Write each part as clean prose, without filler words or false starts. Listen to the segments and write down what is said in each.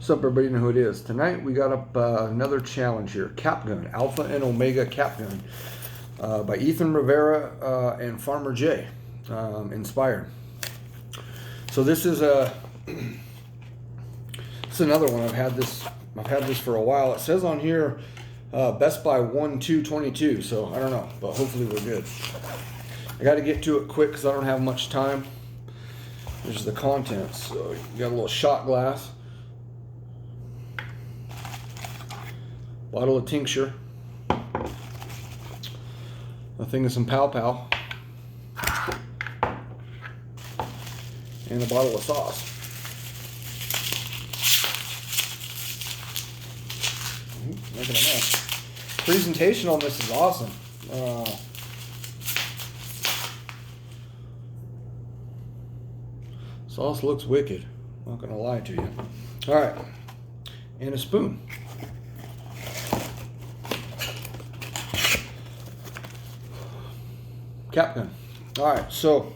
What's up, everybody? Know who it is. Tonight we got up another challenge here. Cap Gun, Alpha and Omega Cap Gun by Ethan Rivera and Farmer J. Inspired. So this is it's another one. I've had this for a while. It says on here Best Buy 1/2/22. So I don't know, but hopefully we're good. I got to get to it quick because I don't have much time. There's the contents. So you got a little shot glass, bottle of tincture, a thing of some pow pow, and a bottle of sauce. Making a mess. Presentation on this is awesome. Sauce looks wicked. Not gonna lie to you. All right, and a spoon. Cap gun. All right, so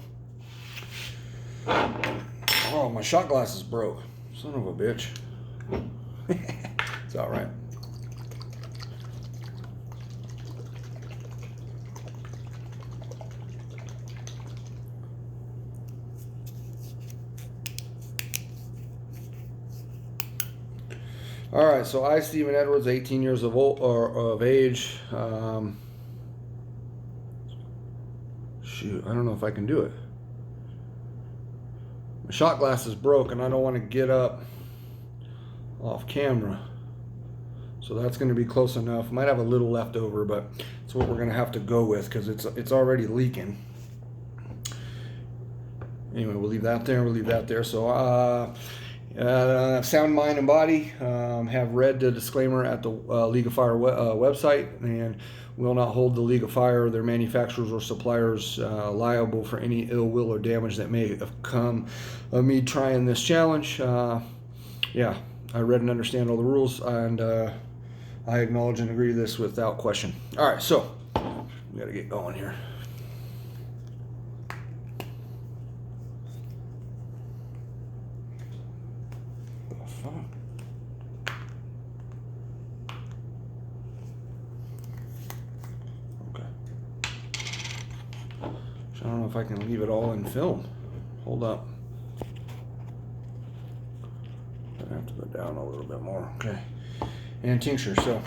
oh, my shot glass is broke. Son of a bitch. It's all right. All right, so I, Stephen Edwards, 18 years of age. Shoot, I don't know if I can do it. My shot glass is broke, and I don't want to get up off camera. So that's going to be close enough. Might have a little left over, but it's what we're going to have to go with because it's already leaking. Anyway, we'll leave that there. We'll leave that there. So, Sound Mind and Body have read the disclaimer at the League of Fire website and will not hold the League of Fire, their manufacturers or suppliers liable for any ill will or damage that may have come of me trying this challenge. Yeah, I read and understand all the rules, and I acknowledge and agree to this without question. All right, so we got to get going here. I don't know if I can leave it all in film. Hold up. I have to go down a little bit more. Okay. And tincture. So,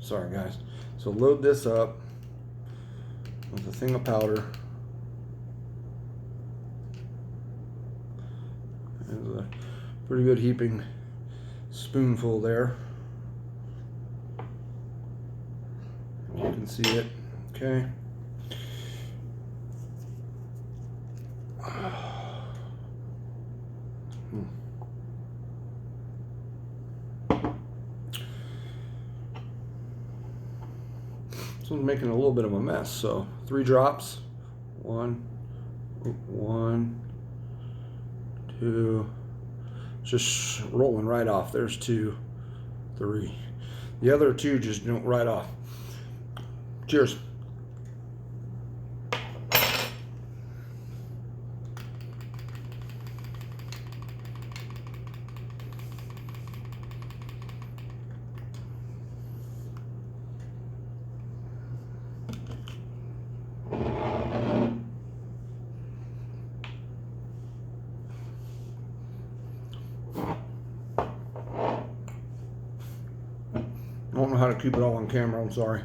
sorry guys. So load this up with a thing of powder. There's a pretty good heaping spoonful there. You can see it. Okay. This one's making a little bit of a mess. So 3 drops. 1, 2. Just rolling right off. There's 2, 3. The other 2 just don't right off. Cheers. I don't know how to keep it all on camera, I'm sorry.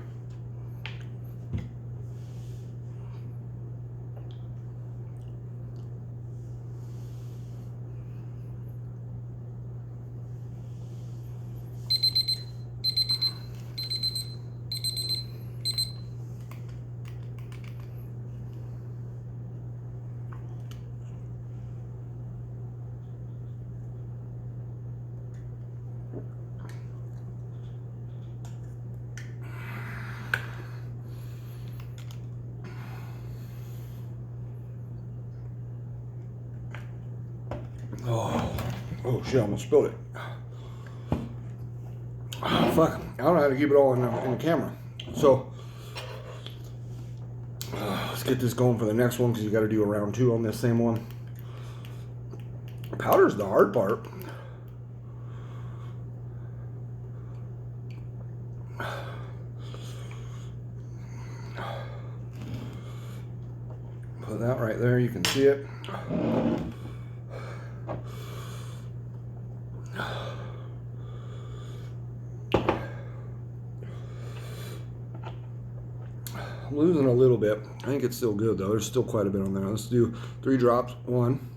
Oh shit, I almost spilled it. Oh, fuck, I don't know how to keep it all in the camera. So, let's get this going for the next one because you got to do a round 2 on this same one. Powder's the hard part. Put that right there, you can see it. I'm losing a little bit. I think it's still good though. There's still quite a bit on there. Let's do 3 drops. 1,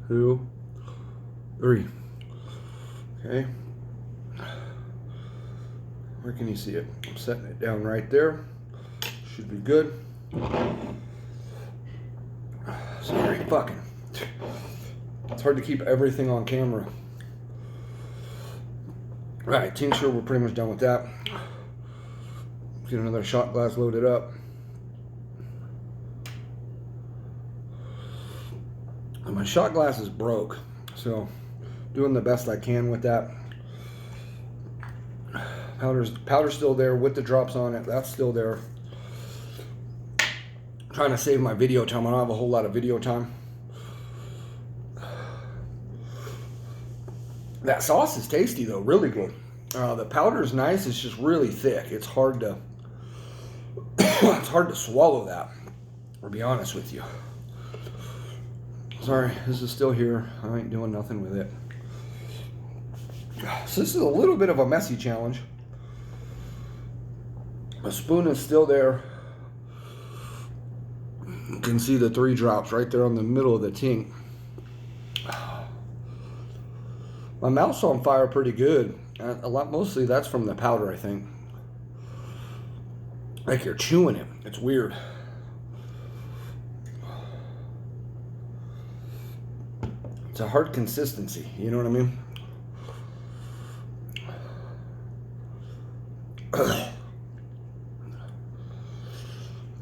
2, 3. Okay. Where can you see it? I'm setting it down right there. Should be good. Sorry, fucking. It's hard to keep everything on camera. Alright, tincture, we're pretty much done with that. Get another shot glass loaded up. And my shot glass is broke, so doing the best I can with that. Powder's still there with the drops on it. That's still there. Trying to save my video time. I don't have a whole lot of video time. That sauce is tasty though, really good. The powder's nice. It's just really thick. It's hard to it's hard to swallow that. I'll be honest with you. Sorry, this is still here. I ain't doing nothing with it. So this is a little bit of a messy challenge. My spoon is still there. You can see the 3 drops right there on the middle of the tink. My mouth's on fire pretty good. Mostly that's from the powder, I think. Like you're chewing it. It's weird. It's a hard consistency, you know what I mean?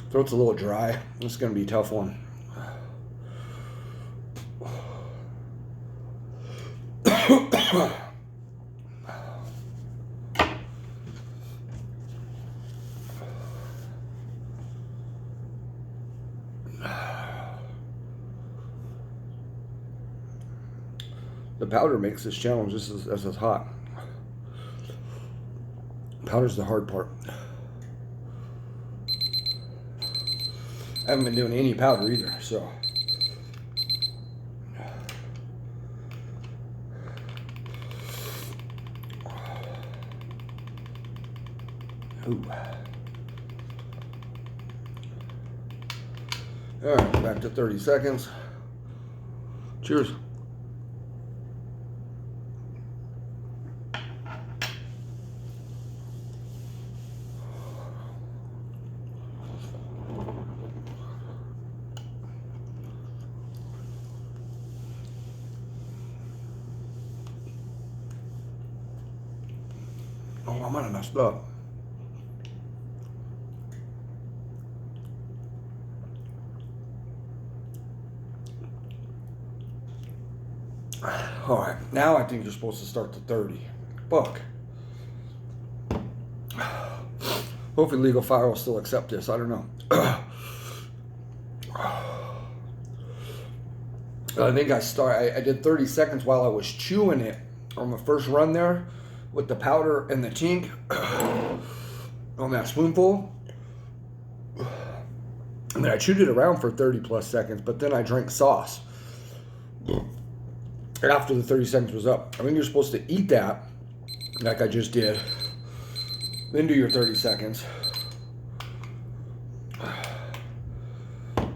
Throat's a little dry. This is going to be a tough one. The powder makes this challenge just as hot. Powder's the hard part. I haven't been doing any powder either, so. Ooh. All right, back to 30 seconds. Cheers. Oh, I might have messed up. All right, now I think you're supposed to start to 30. Fuck. Hopefully Legal Fire will still accept this. I don't know. I think I did 30 seconds while I was chewing it on the first run there with the powder and the tink on that spoonful. And then I chewed it around for 30 plus seconds, but then I drank sauce after the 30 seconds was up. I think you're supposed to eat that like I just did, then do your 30 seconds.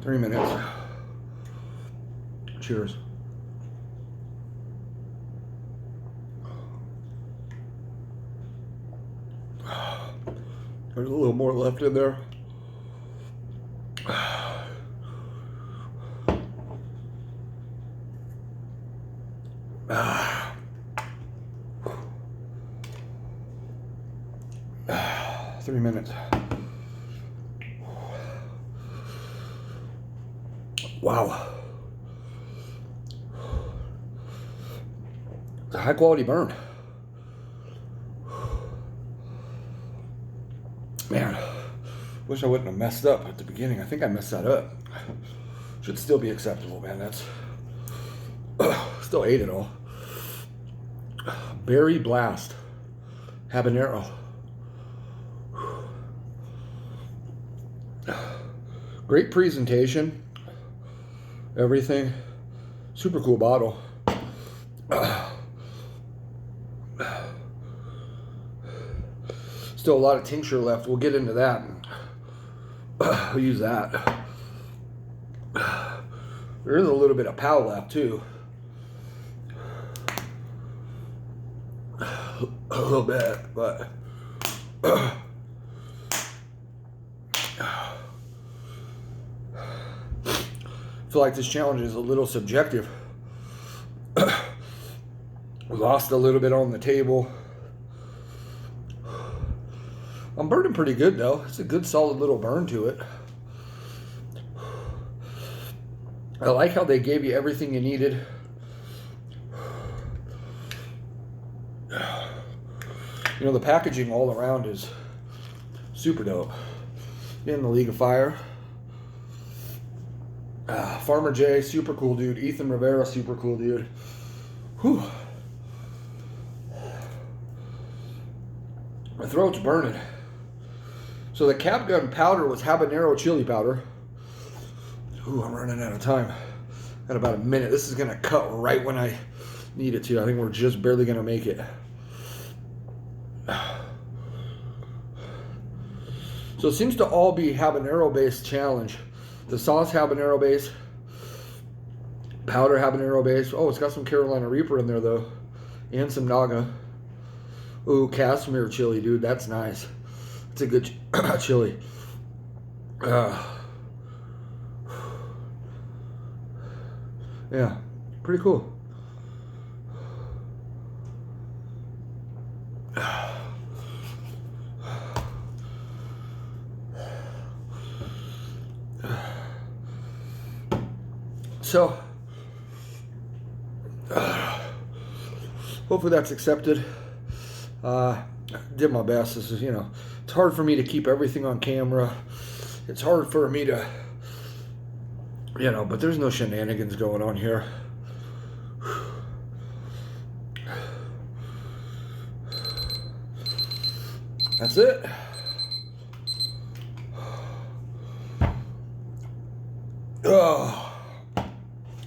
3 minutes. Cheers. There's a little more left in there. 3 minutes. Wow. It's a high quality burn. Man, wish I wouldn't have messed up at the beginning. I think I messed that up. Should still be acceptable, man. Still ate it all. Berry Blast. Habanero. Great presentation. Everything. Super cool bottle. Still a lot of tincture left. We'll get into that. We'll use that. There is a little bit of pow left too. A little bit, but I feel like this challenge is a little subjective. We lost a little bit on the table. I'm burning pretty good though. It's a good solid little burn to it. I like how they gave you everything you needed. You know, the packaging all around is super dope. In the League of Fire. Farmer J, super cool dude. Ethan Rivera, super cool dude. Whew. My throat's burning. So the cap gun powder was habanero chili powder. Ooh, I'm running out of time. Got about a minute. This is gonna cut right when I need it to. I think we're just barely gonna make it. So it seems to all be habanero based challenge. The sauce habanero base, powder habanero base. Oh, it's got some Carolina Reaper in there though, and some Naga. Ooh, Cashmere chili, dude. That's nice. It's a good chili. Yeah, pretty cool. So, hopefully that's accepted. Did my best. This is, you know, it's hard for me to keep everything on camera. It's hard for me to, you know, but there's no shenanigans going on here. That's it. Oh.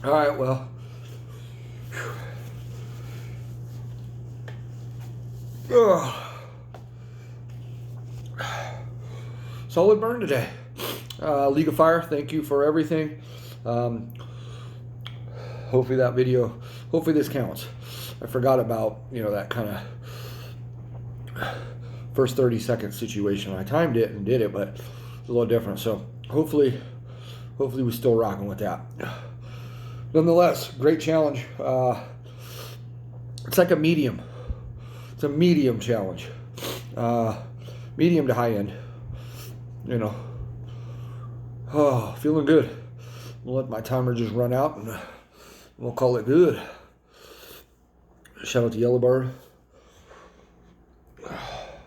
All right, well. Oh. Solid burn today. League of Fire, thank you for everything. Hopefully that video, hopefully this counts. I forgot about, you know, that kind of first 30-second situation. I timed it and did it, but it's a little different. So hopefully we're still rocking with that. Nonetheless, great challenge. It's like a medium. It's a medium challenge. Medium to high end. You know. Oh, feeling good. We'll let my timer just run out and we'll call it good. Shout out to Yellow Bird.